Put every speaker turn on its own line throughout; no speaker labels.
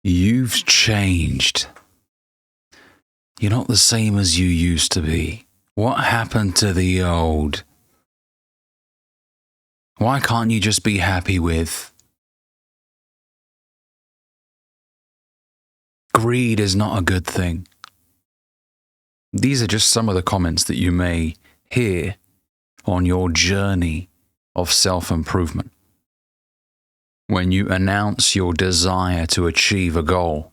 You've changed. You're not the same as you used to be. What happened to the old? Why can't you just be happy with? Greed is not a good thing. These are just some of the comments that you may hear on your journey of self-improvement. When you announce your desire to achieve a goal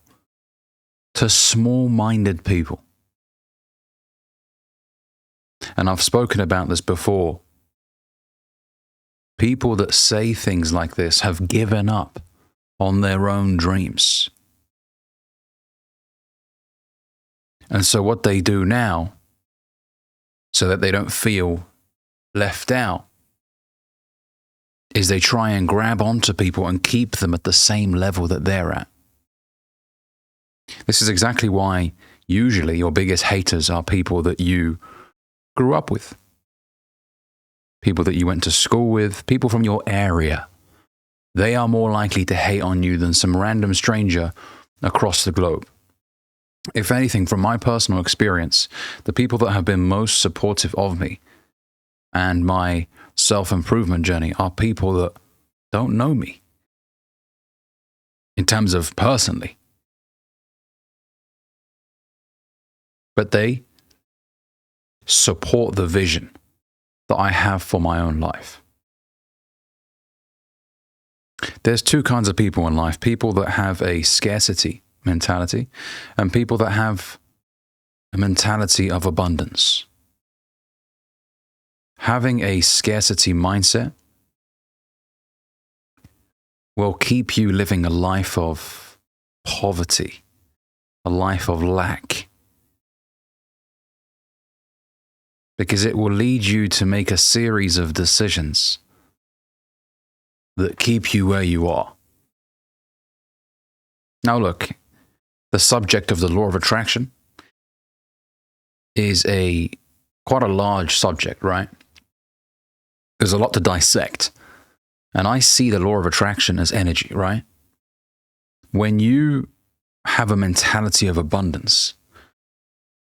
to small-minded people. And I've spoken about this before. People that say things like this have given up on their own dreams. And so what they do now, so that they don't feel left out, is they try and grab onto people and keep them at the same level that they're at. This is exactly why usually your biggest haters are people that you grew up with, people that you went to school with, people from your area. They are more likely to hate on you than some random stranger across the globe. If anything, from my personal experience, the people that have been most supportive of me and my self-improvement journey are people that don't know me in terms of personally. But they support the vision that I have for my own life. There's two kinds of people in life: people that have a scarcity mentality and people that have a mentality of abundance. Having a scarcity mindset will keep you living a life of poverty, a life of lack, because it will lead you to make a series of decisions that keep you where you are. Now look, the subject of the law of attraction is quite a large subject, right? There's a lot to dissect. And I see the law of attraction as energy, right? When you have a mentality of abundance,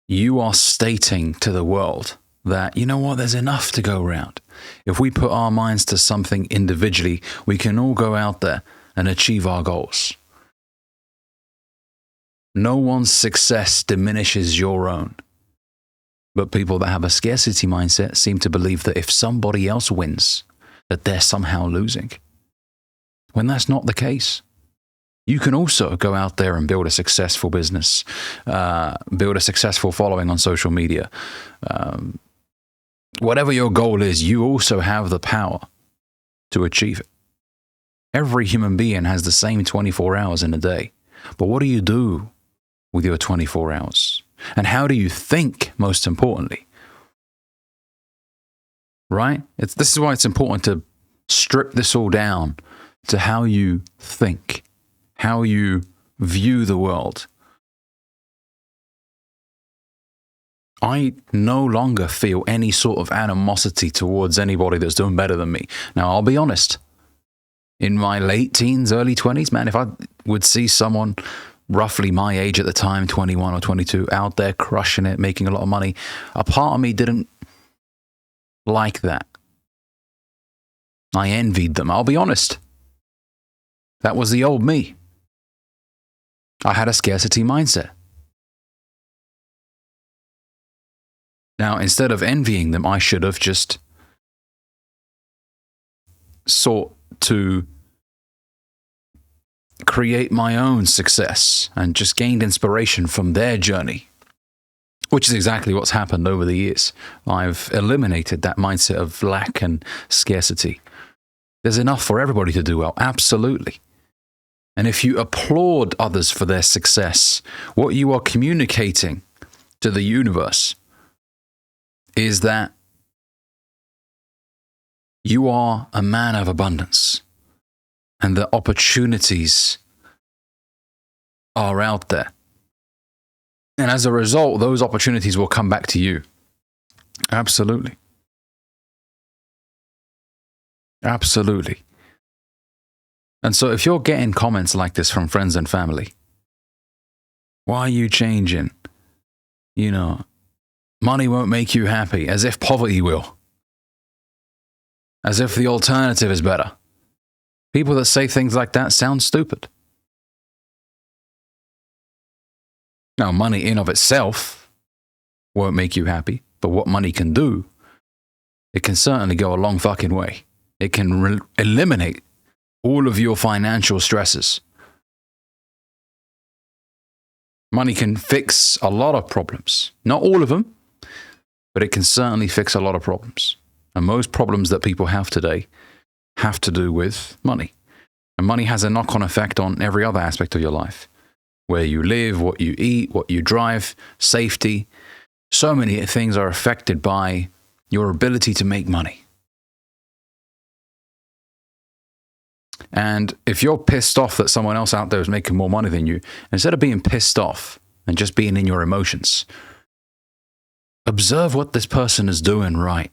you are stating to the world that, you know what, there's enough to go around. If we put our minds to something individually, we can all go out there and achieve our goals. No one's success diminishes your own. But people that have a scarcity mindset seem to believe that if somebody else wins, that they're somehow losing. When that's not the case. You can also go out there and build a successful business, build a successful following on social media. Whatever your goal is, you also have the power to achieve it. Every human being has the same 24 hours in a day. But what do you do with your 24 hours? And how do you think, most importantly? Right? This is why it's important to strip this all down to how you think, how you view the world. I no longer feel any sort of animosity towards anybody that's doing better than me. Now, I'll be honest. In my late teens, early 20s, man, if I would see someone roughly my age at the time, 21 or 22, out there crushing it, making a lot of money, a part of me didn't like that. I envied them. I'll be honest. That was the old me. I had a scarcity mindset. Now, instead of envying them, I should have just sought to create my own success and just gained inspiration from their journey, which is exactly what's happened over the years. I've eliminated that mindset of lack and scarcity. There's enough for everybody to do well, absolutely. And if you applaud others for their success, what you are communicating to the universe is that you are a man of abundance and the opportunities are out there. And as a result, those opportunities will come back to you. Absolutely. Absolutely. And so if you're getting comments like this from friends and family, Why are you changing? You know, money won't make you happy, as if poverty will. As if the alternative is better. People that say things like that sound stupid. Now, money in of itself won't make you happy, but what money can do, it can certainly go a long fucking way. It can eliminate all of your financial stresses. Money can fix a lot of problems. Not all of them, but it can certainly fix a lot of problems. And most problems that people have today have to do with money. And money has a knock-on effect on every other aspect of your life. Where you live, what you eat, what you drive, safety. So many things are affected by your ability to make money. And if you're pissed off that someone else out there is making more money than you, instead of being pissed off and just being in your emotions, observe what this person is doing right.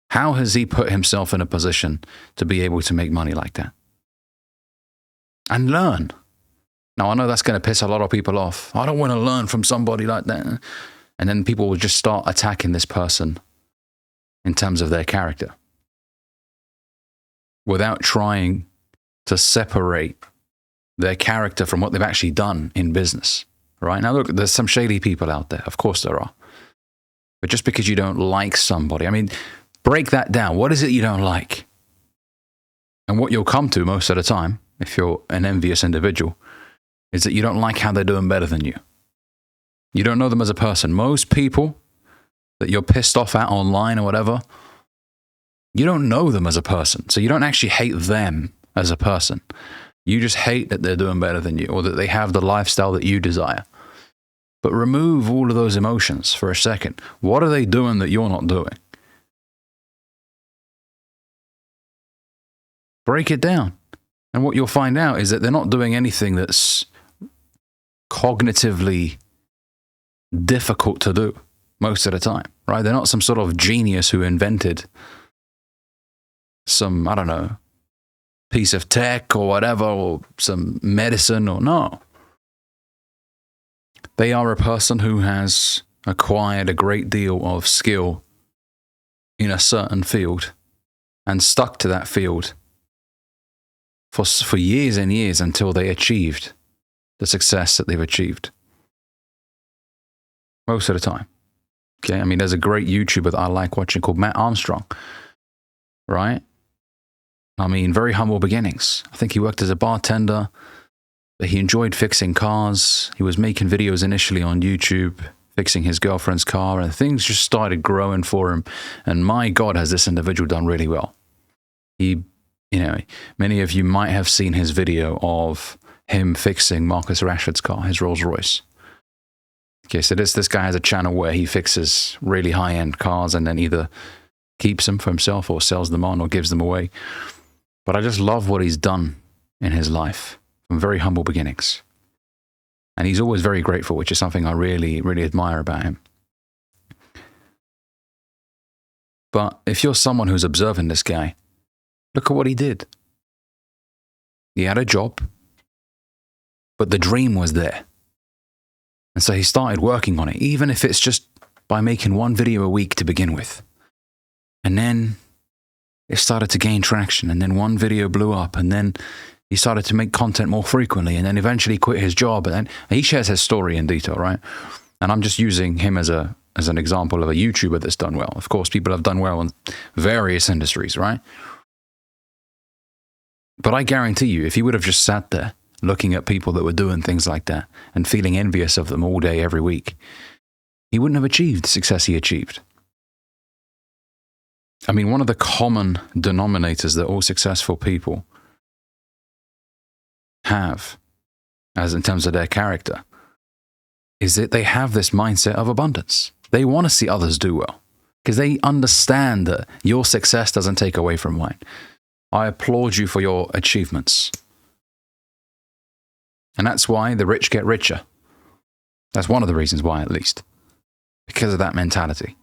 How has he put himself in a position to be able to make money like that? And learn. Now, I know that's going to piss a lot of people off. I don't want to learn from somebody like that. And then people will just start attacking this person in terms of their character, without trying to separate their character from what they've actually done in business, right? Now, look, there's some shady people out there. Of course there are. But just because you don't like somebody, I mean, break that down. What is it you don't like? And what you'll come to most of the time, if you're an envious individual, is that you don't like how they're doing better than you. You don't know them as a person. Most people that you're pissed off at online or whatever, you don't know them as a person. So you don't actually hate them as a person. You just hate that they're doing better than you, or that they have the lifestyle that you desire. But remove all of those emotions for a second. What are they doing that you're not doing? Break it down. And what you'll find out is that they're not doing anything that's cognitively difficult to do most of the time, right? They're not some sort of genius who invented some, I don't know, piece of tech or whatever, or some medicine, or no. They are a person who has acquired a great deal of skill in a certain field and stuck to that field for years and years until they achieved the success that they've achieved. Most of the time. Okay, I mean, there's a great YouTuber that I like watching called Matt Armstrong, right? I mean, very humble beginnings. I think he worked as a bartender, but he enjoyed fixing cars. He was making videos initially on YouTube, fixing his girlfriend's car, and things just started growing for him. And my God, has this individual done really well. He, you know, many of you might have seen his video of him fixing Marcus Rashford's car, his Rolls Royce. Okay, so this guy has a channel where he fixes really high-end cars and then either keeps them for himself or sells them on or gives them away. But I just love what he's done in his life from very humble beginnings. And he's always very grateful, which is something I really, really admire about him. But if you're someone who's observing this guy, look at what he did. He had a job, but the dream was there. And so he started working on it, even if it's just by making one video a week to begin with. And then it started to gain traction, and then one video blew up, and then he started to make content more frequently, and then eventually quit his job. And he shares his story in detail, right? And I'm just using him as an example of a YouTuber that's done well. Of course, people have done well in various industries, right? But I guarantee you, if he would have just sat there looking at people that were doing things like that and feeling envious of them all day, every week, he wouldn't have achieved the success he achieved. I mean, one of the common denominators that all successful people have, as in terms of their character, is that they have this mindset of abundance. They want to see others do well because they understand that your success doesn't take away from mine. I applaud you for your achievements. And that's why the rich get richer. That's one of the reasons why, at least. Because of that mentality.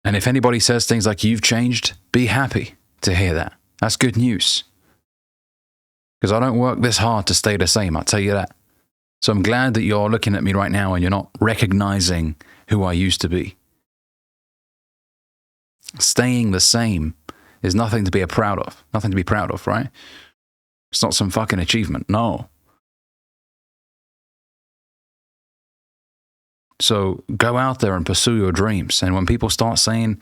And if anybody says things like, you've changed, be happy to hear that. That's good news. Because I don't work this hard to stay the same, I'll tell you that. So I'm glad that you're looking at me right now and you're not recognizing who I used to be. Staying the same is nothing to be proud of. Nothing to be proud of, right? It's not some fucking achievement. No. So go out there and pursue your dreams. And when people start saying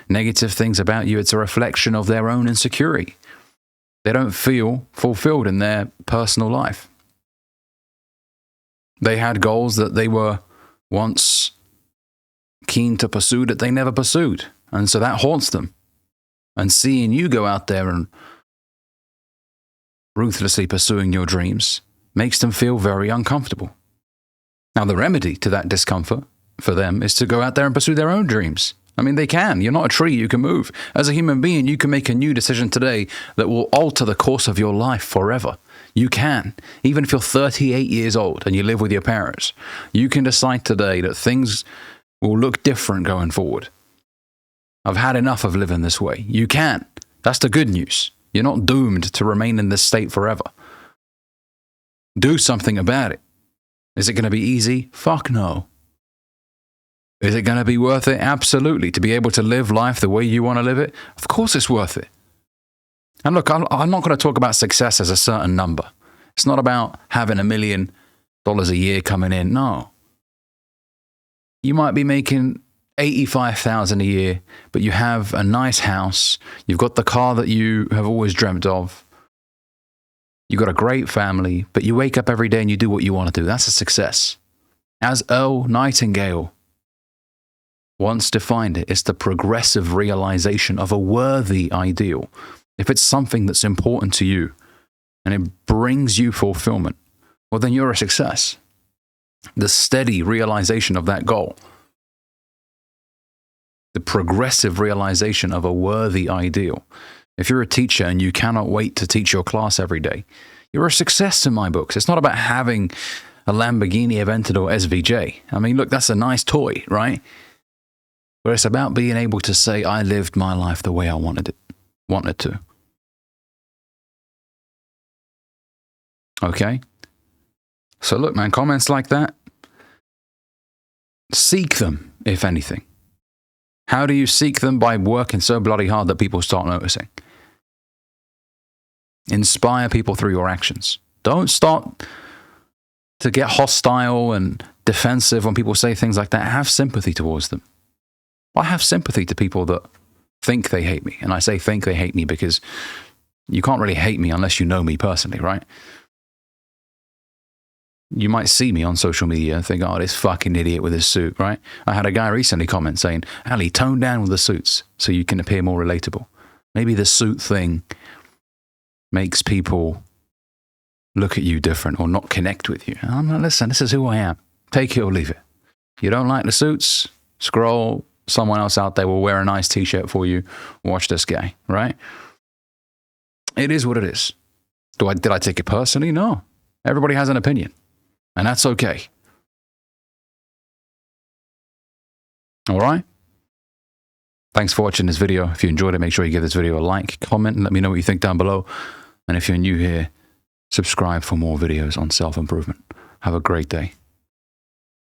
negative things about you, it's a reflection of their own insecurity. They don't feel fulfilled in their personal life. They had goals that they were once keen to pursue that they never pursued. And so that haunts them. And seeing you go out there and ruthlessly pursuing your dreams makes them feel very uncomfortable. Now, the remedy to that discomfort for them is to go out there and pursue their own dreams. I mean, they can. You're not a tree. You can move. As a human being, you can make a new decision today that will alter the course of your life forever. You can. Even if you're 38 years old and you live with your parents, you can decide today that things will look different going forward. I've had enough of living this way. You can. That's the good news. You're not doomed to remain in this state forever. Do something about it. Is it going to be easy? Fuck no. Is it going to be worth it? Absolutely. To be able to live life the way you want to live it? Of course it's worth it. And look, I'm not going to talk about success as a certain number. It's not about having $1 million a year coming in. No. You might be making $85,000 a year, but you have a nice house. You've got the car that you have always dreamt of. You've got a great family, but you wake up every day and you do what you want to do. That's a success. As Earl Nightingale once defined it, it's the progressive realization of a worthy ideal. If it's something that's important to you and it brings you fulfillment, well, then you're a success. The steady realization of that goal, the progressive realization of a worthy ideal. If you're a teacher and you cannot wait to teach your class every day, you're a success in my books. It's not about having a Lamborghini Aventador SVJ. I mean, look, that's a nice toy, right? But it's about being able to say, I lived my life the way I wanted to. Okay? So look, man, comments like that, seek them, if anything. How do you seek them? By working so bloody hard that people start noticing. Inspire people through your actions. Don't start to get hostile and defensive when people say things like that. Have sympathy towards them. I have sympathy to people that think they hate me. And I say think they hate me because you can't really hate me unless you know me personally, right? You might see me on social media and think, oh, this fucking idiot with his suit, right? I had a guy recently comment saying, Ali, tone down with the suits so you can appear more relatable. Maybe the suit thing makes people look at you different or not connect with you. And I'm like, listen, this is who I am. Take it or leave it. You don't like the suits? Scroll. Someone else out there will wear a nice t-shirt for you. Watch this guy, right? It is what it is. Did I take it personally? No. Everybody has an opinion. And that's okay. All right? Thanks for watching this video. If you enjoyed it, make sure you give this video a like, comment, and let me know what you think down below. And if you're new here, subscribe for more videos on self-improvement. Have a great day.